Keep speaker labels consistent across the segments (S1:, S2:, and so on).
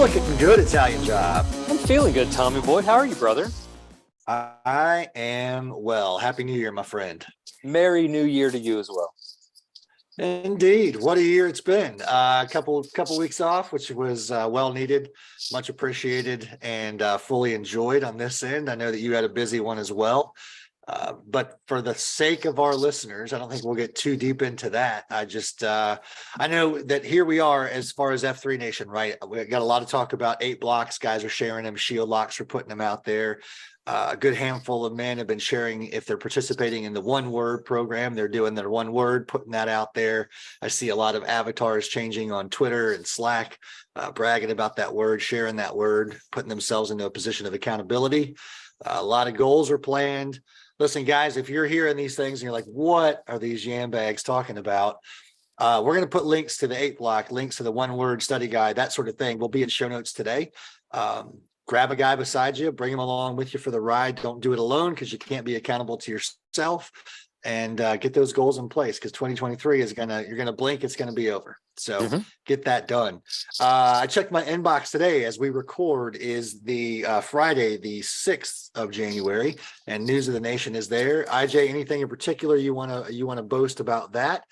S1: looking good, Italian Job.
S2: I'm feeling good, Tommy boy. How are you, brother?
S1: I am well. Happy New Year, my friend.
S2: Merry New Year to you as well.
S1: Indeed. What a year it's been. A couple weeks off, which was well needed, much appreciated, and fully enjoyed on this end. I know that you had a busy one as well. But for the sake of our listeners, I don't think we'll get too deep into that. I know that here we are as far as F3 Nation, right? We got a lot of talk about 8 blocks. Guys are sharing them. Shield locks are putting them out there. A good handful of men have been sharing if they're participating in the one word program, they're doing their one word, putting that out there. I see a lot of avatars changing on Twitter and Slack, bragging about that word, sharing that word, putting themselves into a position of accountability. A lot of goals are planned. Listen, guys, if you're hearing these things and you're like, what are these yam bags talking about? We're going to put links to the 8 block, links to the one word study guide, that sort of thing. We'll be in show notes today. Grab a guy beside you, bring him along with you for the ride. Don't do it alone because you can't be accountable to yourself, and get those goals in place because 2023 is you're going to blink. It's going to be over. So get that done. I checked my inbox today as we record is the Friday, the 6th of January, and News of the Nation is there. IJ, anything in particular you want to boast about that?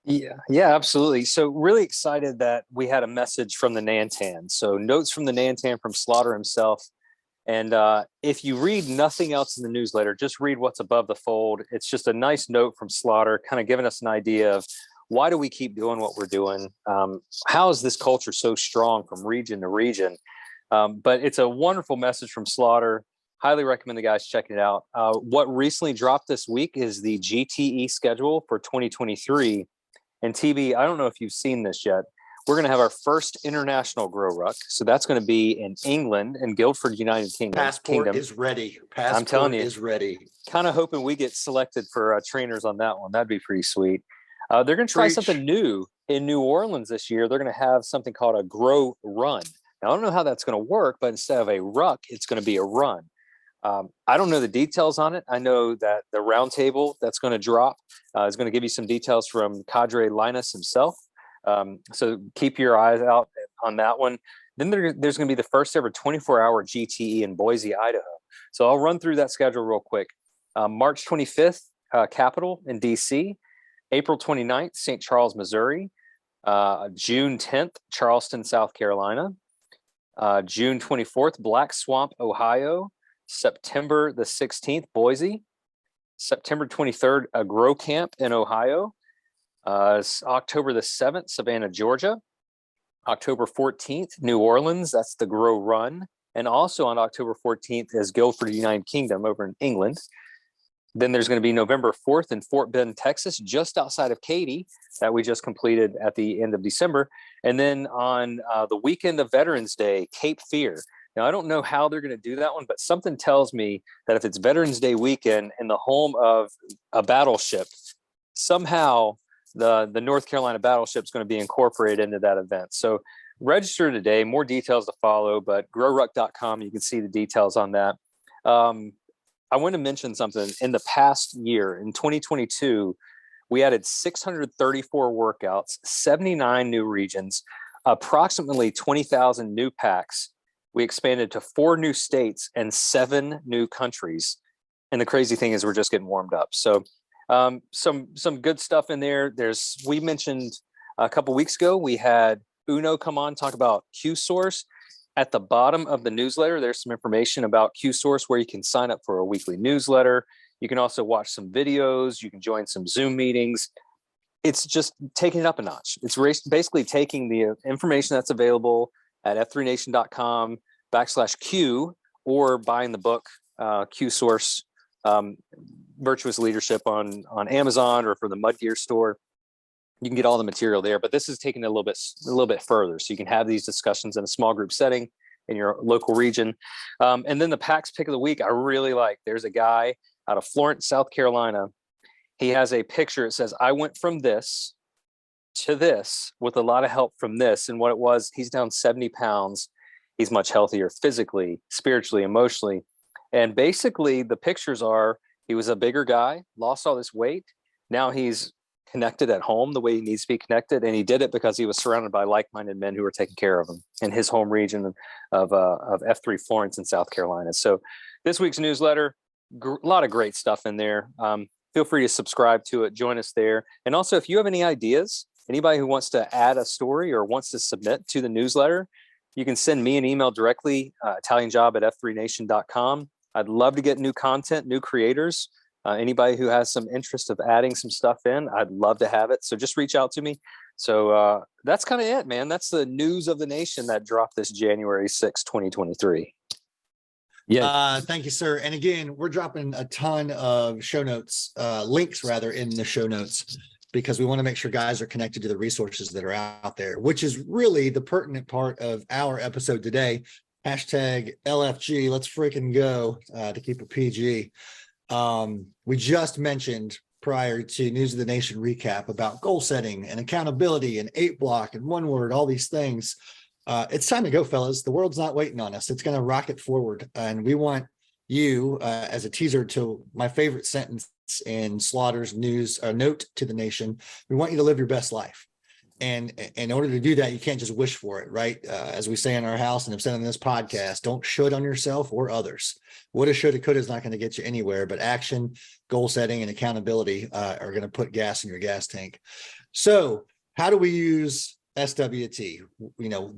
S2: Yeah, absolutely. So really excited that we had a message from the Nantan. So notes from the Nantan from Slaughter himself. And if you read nothing else in the newsletter, just read what's above the fold. It's just a nice note from Slaughter, kind of giving us an idea of why do we keep doing what we're doing? How is this culture so strong from region to region? But it's a wonderful message from Slaughter. Highly recommend the guys checking it out. What recently dropped this week is the GTE schedule for 2023. And TB, I don't know if you've seen this yet. We're going to have our first international grow ruck. So that's going to be in England and Guildford, United Kingdom.
S1: Passport is ready.
S2: I'm telling you,
S1: is ready.
S2: Kind of hoping we get selected for trainers on that one. That'd be pretty sweet. They're going to try something new in New Orleans this year. They're going to have something called a grow run. Now, I don't know how that's going to work, but instead of a ruck, it's going to be a run. I don't know the details on it. I know that the roundtable that's going to drop is going to give you some details from Cadre Linus himself. So keep your eyes out on that one. Then there's going to be the first ever 24-hour GTE in Boise, Idaho. So I'll run through that schedule real quick. March 25th, Capitol in DC. April 29th, St. Charles, Missouri. June 10th, Charleston, South Carolina. June 24th, Black Swamp, Ohio. September the 16th, Boise. September 23rd, a grow camp in Ohio. October the 7th, Savannah, Georgia. October 14th, New Orleans. That's the grow run. And also on October 14th is Guildford, United Kingdom over in England. Then there's going to be November 4th in Fort Bend, Texas, just outside of Katy, that we just completed at the end of December. And then on the weekend of Veterans Day, Cape Fear. Now, I don't know how they're going to do that one, but something tells me that if it's Veterans Day weekend in the home of a battleship, somehow the North Carolina battleship is going to be incorporated into that event. So register today, more details to follow, but growruck.com, you can see the details on that. I want to mention something. In the past year, in 2022, we added 634 workouts, 79 new regions, approximately 20,000 new packs. We expanded to 4 new states and 7 new countries. And the crazy thing is we're just getting warmed up. So some good stuff in there. We mentioned a couple weeks ago, we had Uno come on, talk about Q-Source. At the bottom of the newsletter, there's some information about Q-Source where you can sign up for a weekly newsletter. You can also watch some videos. You can join some Zoom meetings. It's just taking it up a notch. It's basically taking the information that's available at f3nation.com/Q or buying the book Q-Source Virtuous Leadership on Amazon or for the Mud Gear store. You can get all the material there, but this is taking it a little bit further. So you can have these discussions in a small group setting in your local region. And then the PAX pick of the week, I really like. There's a guy out of Florence, South Carolina. He has a picture. It says, I went from this to this with a lot of help from this. And what it was, he's down 70 pounds. He's much healthier physically, spiritually, emotionally. And basically the pictures are, he was a bigger guy, lost all this weight. Now he's connected at home the way he needs to be connected. And he did it because he was surrounded by like-minded men who were taking care of him in his home region of F3 Florence in South Carolina. So this week's newsletter, a lot of great stuff in there. Feel free to subscribe to it. Join us there. And also, if you have any ideas, anybody who wants to add a story or wants to submit to the newsletter, you can send me an email directly, italianjob@f3nation.com. I'd love to get new content, new creators. Anybody who has some interest of adding some stuff in, I'd love to have it. So just reach out to me. So that's kind of it, man. That's the news of the nation that dropped this January 6, 2023.
S1: Yeah. Thank you, sir. And again, we're dropping a ton of show notes, links rather, in the show notes, because we want to make sure guys are connected to the resources that are out there, which is really the pertinent part of our episode today. Hashtag LFG, let's freaking go, to keep it PG. We just mentioned prior to News of the Nation recap about goal setting and accountability and 8-block and 1 word, all these things. It's time to go, fellas. The world's not waiting on us. It's going to rocket forward. And we want you, as a teaser to my favorite sentence in Slaughter's news note to the nation, we want you to live your best life. And in order to do that, you can't just wish for it, right? As we say in our house and have said on this podcast, don't should on yourself or others. Woulda, shoulda, coulda is not going to get you anywhere, but action, goal setting, and accountability are going to put gas in your gas tank. So how do we use SWT?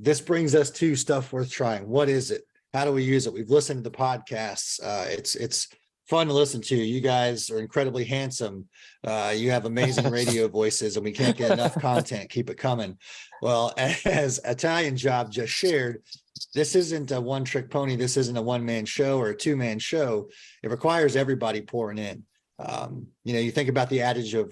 S1: This brings us to stuff worth trying. What is it? How do we use it? We've listened to the podcasts. It's fun to listen to. You guys are incredibly handsome. You have amazing radio voices, and we can't get enough content. Keep it coming. Well, as Italian Job just shared, this isn't a one-trick pony. This isn't a one-man show or a two-man show. It requires everybody pouring in. You think about the adage of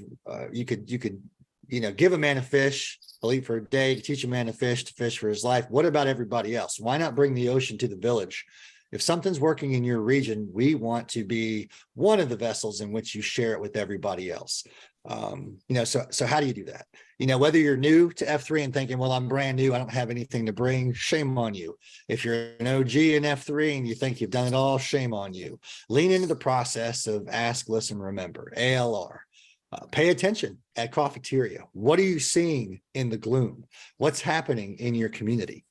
S1: you could give a man a fish, believe for a day, to teach a man to fish for his life. What about everybody else? Why not bring the ocean to the village? If something's working in your region, we want to be one of the vessels in which you share it with everybody else. So how do you do that? Whether you're new to F3 and thinking, well, I'm brand new, I don't have anything to bring, shame on you. If you're an OG in F3 and you think you've done it all, shame on you. Lean into the process of ask, listen, remember, ALR. Pay attention at cafeteria. What are you seeing in the gloom? What's happening in your community?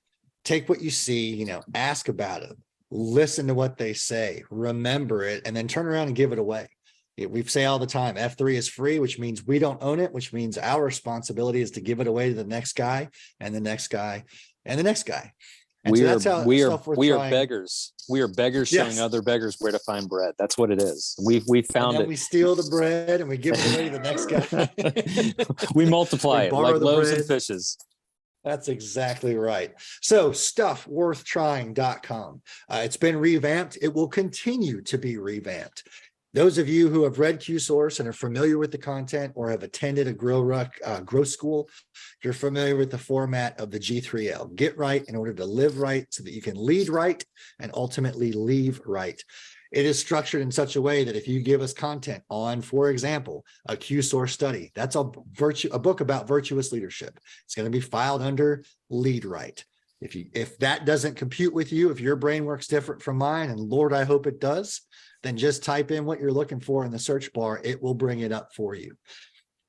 S1: Take what you see, ask about it. Listen to what they say, remember it, and then turn around and give it away. We say all the time, F3 is free, which means we don't own it, which means our responsibility is to give it away to the next guy and the next guy and the next guy. And
S2: we
S1: so
S2: are beggars. We are beggars showing other beggars where to find bread. That's what it is. We found it.
S1: We steal the bread and we give it away to the next guy.
S2: We multiply it like loaves
S1: bread.
S2: and fishes.
S1: That's exactly right. So stuffworthtrying.com. It's been revamped. It will continue to be revamped. Those of you who have read QSource and are familiar with the content or have attended a growth school, you're familiar with the format of the G3L. Get right in order to live right so that you can lead right and ultimately leave right. It is structured in such a way that if you give us content on, for example, a QSource study, that's a book about virtuous leadership. It's going to be filed under lead right. If that doesn't compute with you, if your brain works different from mine, and Lord, I hope it does, then just type in what you're looking for in the search bar. It will bring it up for you.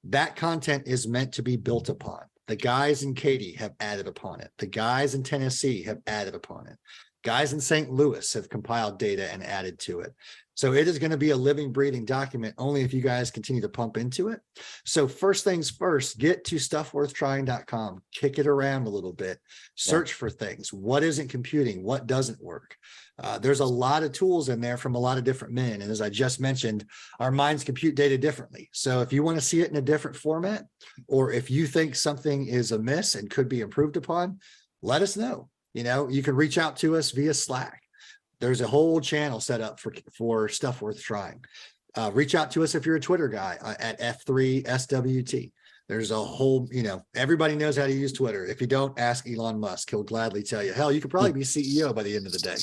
S1: That content is meant to be built upon. The guys in Katy have added upon it. The guys in Tennessee have added upon it. Guys in St. Louis have compiled data and added to it. So it is going to be a living, breathing document only if you guys continue to pump into it. So first things first, get to stuffworthtrying.com, kick it around a little bit, search for things. What isn't computing? What doesn't work? There's a lot of tools in there from a lot of different men. And as I just mentioned, our minds compute data differently. So if you want to see it in a different format, or if you think something is amiss and could be improved upon, let us know. You can reach out to us via Slack. There's a whole channel set up for Stuff Worth Trying. Reach out to us if you're a Twitter guy at F3SWT. There's a whole, everybody knows how to use Twitter. If you don't, ask Elon Musk. He'll gladly tell you. Hell, you could probably be CEO by the end of the day.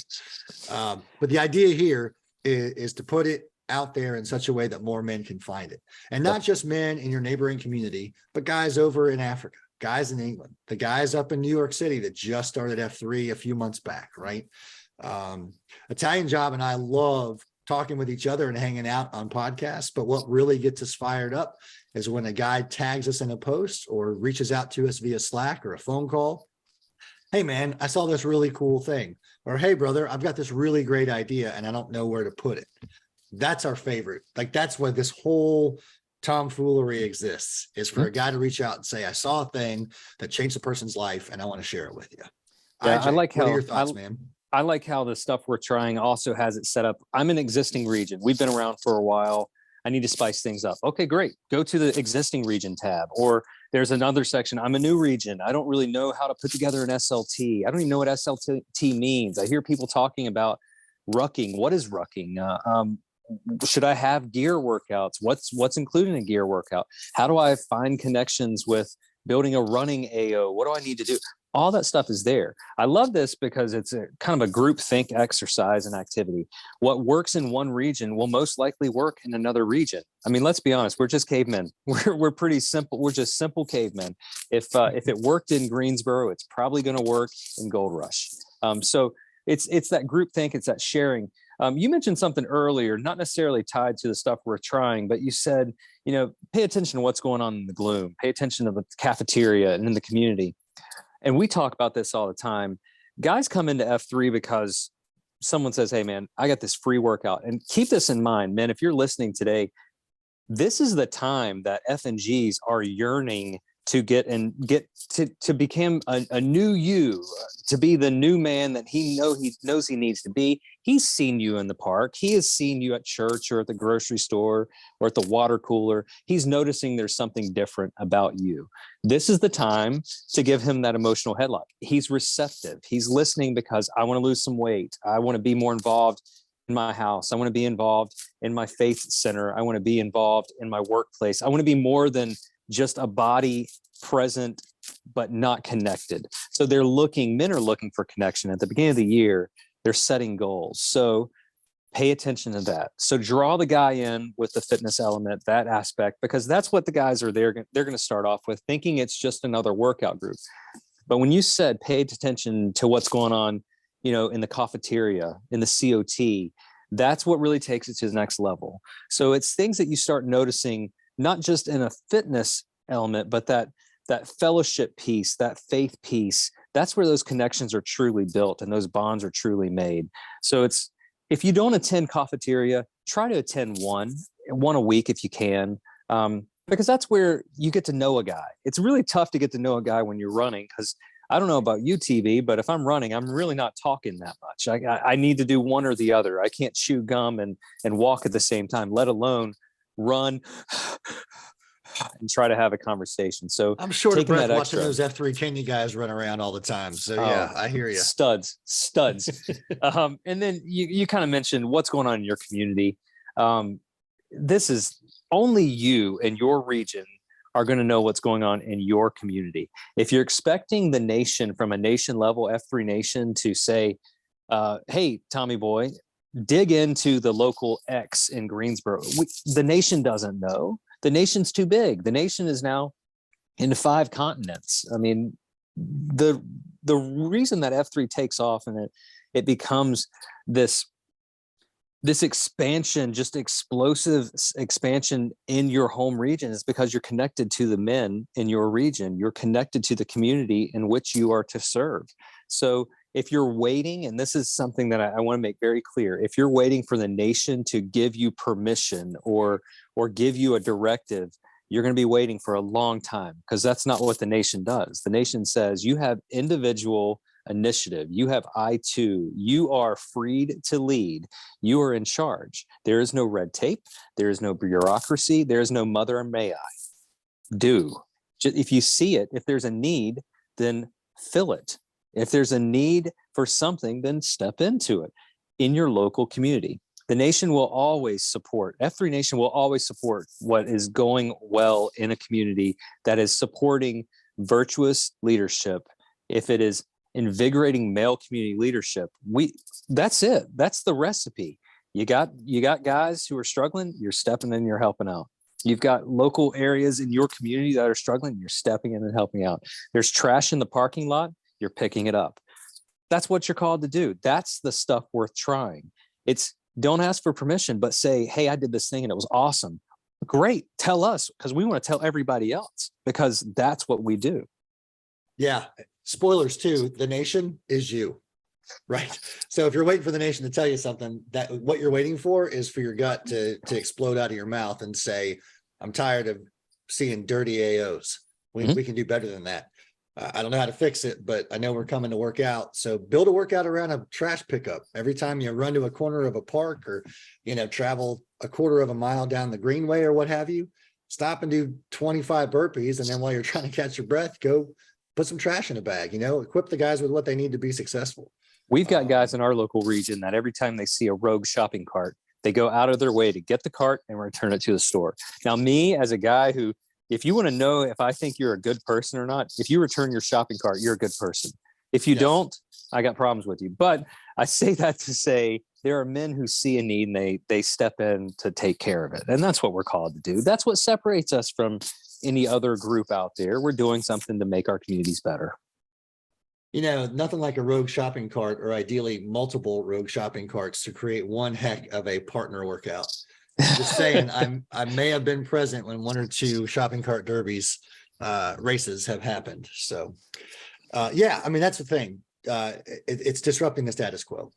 S1: But the idea here is to put it out there in such a way that more men can find it. And not just men in your neighboring community, but guys over in Africa, guys in England, the guys up in New York City that just started F3 a few months back, right? Italian Job and I love talking with each other and hanging out on podcasts. But what really gets us fired up is when a guy tags us in a post or reaches out to us via Slack or a phone call. Hey man, I saw this really cool thing. Or, hey brother, I've got this really great idea and I don't know where to put it. That's our favorite. Like, that's why this whole tomfoolery exists, is for a guy to reach out and say, I saw a thing that changed a person's life and I want to share it with you.
S2: Yeah,
S1: IJ,
S2: I like
S1: what
S2: how
S1: are your thoughts, man?
S2: I like how the stuff we're trying also has it set up. I'm an existing region. We've been around for a while. I need to spice things up. Okay, great. Go to the existing region tab, or there's another section. I'm a new region. I don't really know how to put together an SLT. I don't even know what SLT means. I hear people talking about rucking. What is rucking? Should I have gear workouts? What's included in a gear workout? How do I find connections with building a running AO? What do I need to do? All that stuff is there. I love this because it's a kind of a group think exercise and activity. What works in one region will most likely work in another region. I mean, let's be honest, we're just cavemen. We're pretty simple. We're just simple cavemen. If it worked in Greensboro, it's probably going to work in Gold Rush. So it's that group think, it's that sharing. You mentioned something earlier, not necessarily tied to the stuff we're trying, but you said, pay attention to what's going on in the gloom, pay attention to the cafeteria and in the community. And we talk about this all the time. Guys come into F3 because someone says, hey man, I got this free workout. And keep this in mind, man, if you're listening today, this is the time that F and Gs are yearning to get to become a new you, to be the new man that he knows he needs to be. He's seen you in the park. He has seen you at church or at the grocery store or at the water cooler. He's noticing there's something different about you. This is the time to give him that emotional headlock. He's receptive. He's listening because I want to lose some weight. I want to be more involved in my house. I want to be involved in my faith center. I want to be involved in my workplace. I want to be more than just a body present, but not connected. So men are looking for connection. At the beginning of the year, they're setting goals. So pay attention to that. So draw the guy in with the fitness element, that aspect, because that's what the guys are there. They're going to start off with, thinking it's just another workout group. But when you said pay attention to what's going on, in the cafeteria, in the COT, that's what really takes it to the next level. So it's things that you start noticing, not just in a fitness element, but that fellowship piece, that faith piece. That's where those connections are truly built and those bonds are truly made. So if you don't attend cafeteria, try to attend one a week if you can, because that's where you get to know a guy. It's really tough to get to know a guy when you're running, because I don't know about you, TV, but if I'm running, I'm really not talking that much. I need to do one or the other. I can't chew gum and walk at the same time, let alone run and try to have a conversation. So
S1: I'm short of breath watching
S2: extra,
S1: those F3 Kenya guys run around all the time. So yeah, I hear you.
S2: Studs. And then you kind of mentioned what's going on in your community. This is only you and your region are going to know what's going on in your community. If you're expecting the nation, from a nation level, F3 Nation, to say, hey, Tommy boy, dig into the local X in Greensboro. The nation doesn't know. The nation's too big. The nation is now into 5 continents. I mean, the reason that F3 takes off and it becomes this expansion, just explosive expansion in your home region, is because you're connected to the men in your region. You're connected to the community in which you are to serve. So if you're waiting, and this is something that I want to make very clear, if you're waiting for the nation to give you permission or give you a directive, you're going to be waiting for a long time, because that's not what the nation does. The nation says you have individual initiative. You have I2. You are freed to lead. You are in charge. There is no red tape. There is no bureaucracy. There is no mother may I. Do. If you see it, if there's a need, then fill it. If there's a need for something, then step into it in your local community. The nation will always support, F3 Nation will always support what is going well in a community that is supporting virtuous leadership. If it is invigorating male community leadership, that's it. That's the recipe. You got guys who are struggling, you're stepping in, you're helping out. You've got local areas in your community that are struggling, you're stepping in and helping out. There's trash in the parking lot, you're picking it up. That's what you're called to do. That's the stuff worth trying. It's don't ask for permission, but say, hey, I did this thing and it was awesome. Great. Tell us, because we want to tell everybody else, because that's what we do.
S1: Yeah. Spoilers too. The nation is you. Right. So if you're waiting for the nation to tell you something, that what you're waiting for is for your gut to explode out of your mouth and say, I'm tired of seeing dirty AOs. We can do better than that. I don't know how to fix it, but I know we're coming to work out. So build a workout around a trash pickup. Every time you run to a corner of a park, or, travel a quarter of a mile down the greenway or what have you, stop and do 25 burpees. And then while you're trying to catch your breath, go put some trash in a bag, equip the guys with what they need to be successful.
S2: We've got guys in our local region that every time they see a rogue shopping cart, they go out of their way to get the cart and return it to the store. Now, me as a guy who, if you want to know if I think you're a good person or not, if you return your shopping cart, you're a good person. If you don't, I got problems with you. But I say that to say there are men who see a need and they step in to take care of it. And that's what we're called to do. That's what separates us from any other group out there. We're doing something to make our communities better.
S1: Nothing like a rogue shopping cart, or ideally multiple rogue shopping carts, to create one heck of a partner workout. Just saying, I may have been present when 1 or 2 shopping cart derbies races have happened. So that's the thing. It's disrupting the status quo.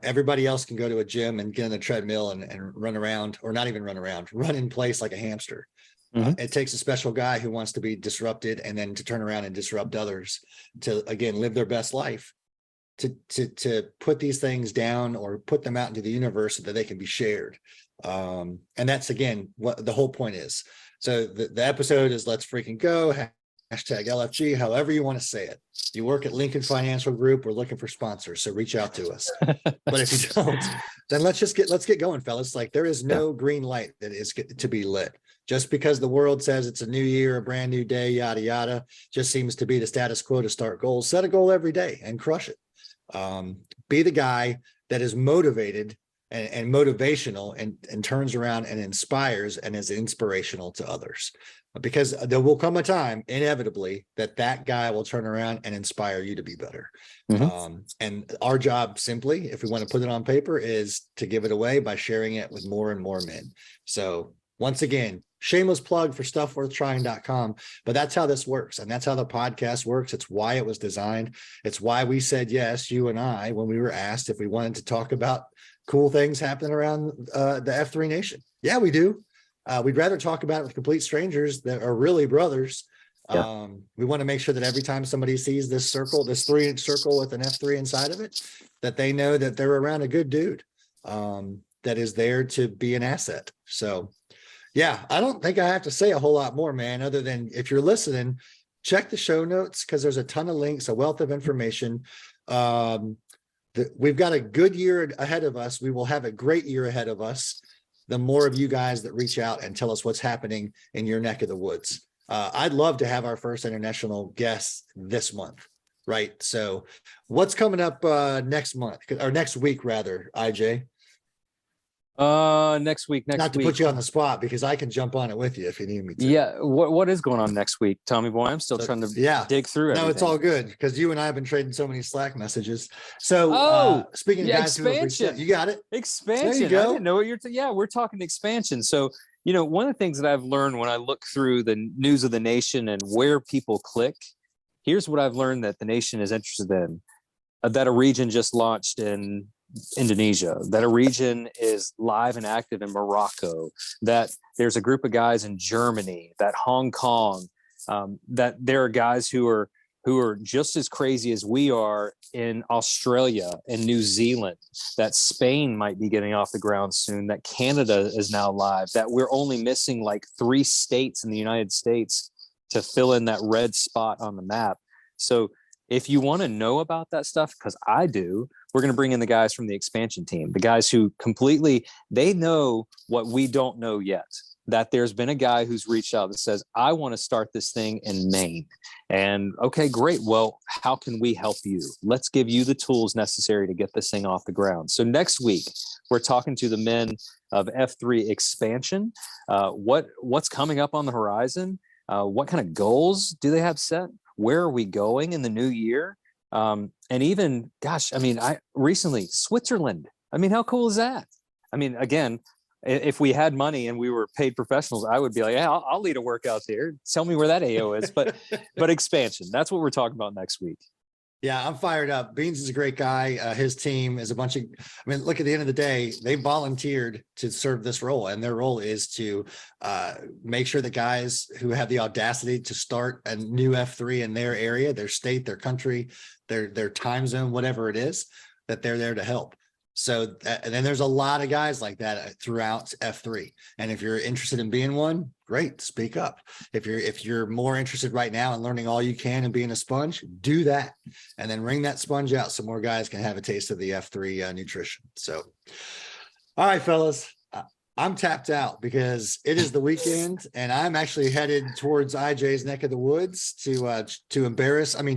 S1: Everybody else can go to a gym and get on the treadmill and run around, or not even run around, run in place like a hamster. It takes a special guy who wants to be disrupted and then to turn around and disrupt others to, again, live their best life, to put these things down or put them out into the universe so that they can be shared. And that's, again, what the whole point is. So the episode is Let's Freakin Go, hashtag LFG, however you want to say it. You work at Lincoln Financial Group, we're looking for sponsors, so reach out to us. But if you don't, then let's get going, fellas. Like, there is no green light that is to be lit. Just because the world says it's a new year, a brand new day, yada, yada, just seems to be the status quo to start goals. Set a goal every day and crush it. Be the guy that is motivated and motivational and turns around and inspires and is inspirational to others. Because there will come a time, inevitably, that guy will turn around and inspire you to be better. And our job, simply, if we want to put it on paper, is to give it away by sharing it with more and more men. So once again, shameless plug for stuffworthtrying.com, but that's how this works. And that's how the podcast works. It's why it was designed. It's why we said yes, you and I, when we were asked if we wanted to talk about cool things happening around the F3 Nation. Yeah, we do. We'd rather talk about it with complete strangers that are really brothers. We want to make sure that every time somebody sees this circle, this 3-inch circle with an F3 inside of it, that they know that they're around a good dude that is there to be an asset. So yeah, I don't think I have to say a whole lot more, man, other than, if you're listening, check the show notes, because there's a ton of links, a wealth of information. We've got a good year ahead of us. We will have a great year ahead of us. The more of you guys that reach out and tell us what's happening in your neck of the woods. I'd love to have our first international guest this month, right? So what's coming up next month, or next week rather, IJ?
S2: Next week.
S1: Not to put you on the spot, because I can jump on it with you if you need me to.
S2: Yeah. What is going on next week, Tommy Boy? I'm still trying to dig through everything.
S1: No, it's all good, because you and I have been trading so many Slack messages. So speaking of guys
S2: expansion,
S1: you got it.
S2: Expansion.
S1: There you go.
S2: I didn't know what you're we're talking expansion. So, one of the things that I've learned when I look through the news of the nation and where people click, here's what I've learned that the nation is interested in. That a region just launched in Indonesia, that a region is live and active in Morocco, that there's a group of guys in Germany, that Hong Kong, that there are guys who are just as crazy as we are in Australia and New Zealand, that Spain might be getting off the ground soon, that Canada is now live, that we're only missing like 3 states in the United States to fill in that red spot on the map. So if you want to know about that stuff, because I do, we're going to bring in the guys from the expansion team, the guys who they know what we don't know yet, that there's been a guy who's reached out that says, I want to start this thing in Maine. And okay, great. Well, how can we help you? Let's give you the tools necessary to get this thing off the ground. So next week, we're talking to the men of F3 expansion. What's coming up on the horizon? What kind of goals do they have set? Where are we going in the new year? And even, gosh, I mean, recently Switzerland. I mean, how cool is that? I mean, again, if we had money and we were paid professionals, I would be like, yeah, I'll lead a workout there. Tell me where that AO is. But expansion, that's what we're talking about next week.
S1: Yeah, I'm fired up. Beans is a great guy. His team is a bunch of, I mean, look, at the end of the day, they volunteered to serve this role, and their role is to make sure the guys who have the audacity to start a new F3 in their area, their state, their country, their time zone, whatever it is, that they're there to help. So, and then there's a lot of guys like that throughout F3. And if you're interested in being one, great, speak up. If you're more interested right now in learning all you can and being a sponge, do that. And then ring that sponge out so more guys can have a taste of the F3 nutrition. So, all right, fellas, I'm tapped out because it is the weekend and I'm actually headed towards IJ's neck of the woods to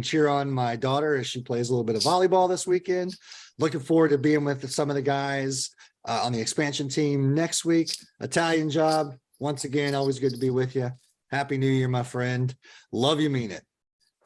S1: cheer on my daughter as she plays a little bit of volleyball this weekend. Looking forward to being with some of the guys on the expansion team next week. Italian job. Once again, always good to be with you. Happy New Year, my friend. Love you, mean it.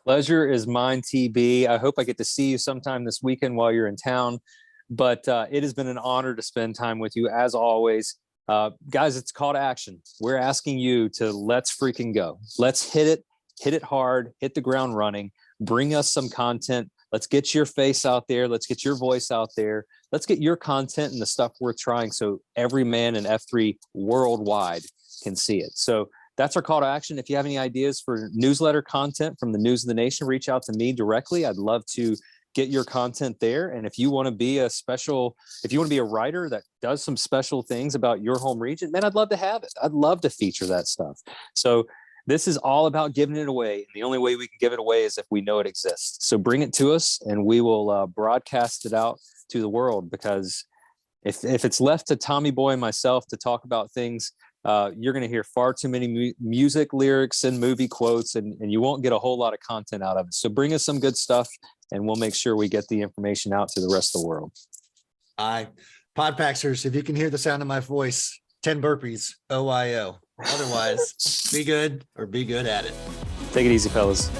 S2: Pleasure is mine, TB. I hope I get to see you sometime this weekend while you're in town. But it has been an honor to spend time with you as always. Guys, it's call to action. We're asking you to let's freaking go. Let's hit it hard, hit the ground running, bring us some content. Let's get your face out there. Let's get your voice out there. Let's get your content and the stuff we're trying so every man in F3 worldwide can see it. So that's our call to action. If you have any ideas for newsletter content from the News of the Nation, reach out to me directly. I'd love to get your content there. And if you want to be a writer that does some special things about your home region, man, I'd love to have it. I'd love to feature that stuff. So this is all about giving it away. And the only way we can give it away is if we know it exists. So bring it to us and we will broadcast it out to the world, because if it's left to Tommy Boy and myself to talk about things, you're going to hear far too many music lyrics and movie quotes, and you won't get a whole lot of content out of it. So bring us some good stuff and we'll make sure we get the information out to the rest of the world.
S1: Podpaxers, if you can hear the sound of my voice, 10 burpees, OIO. Otherwise, be good or be good at it.
S2: Take it easy, fellas.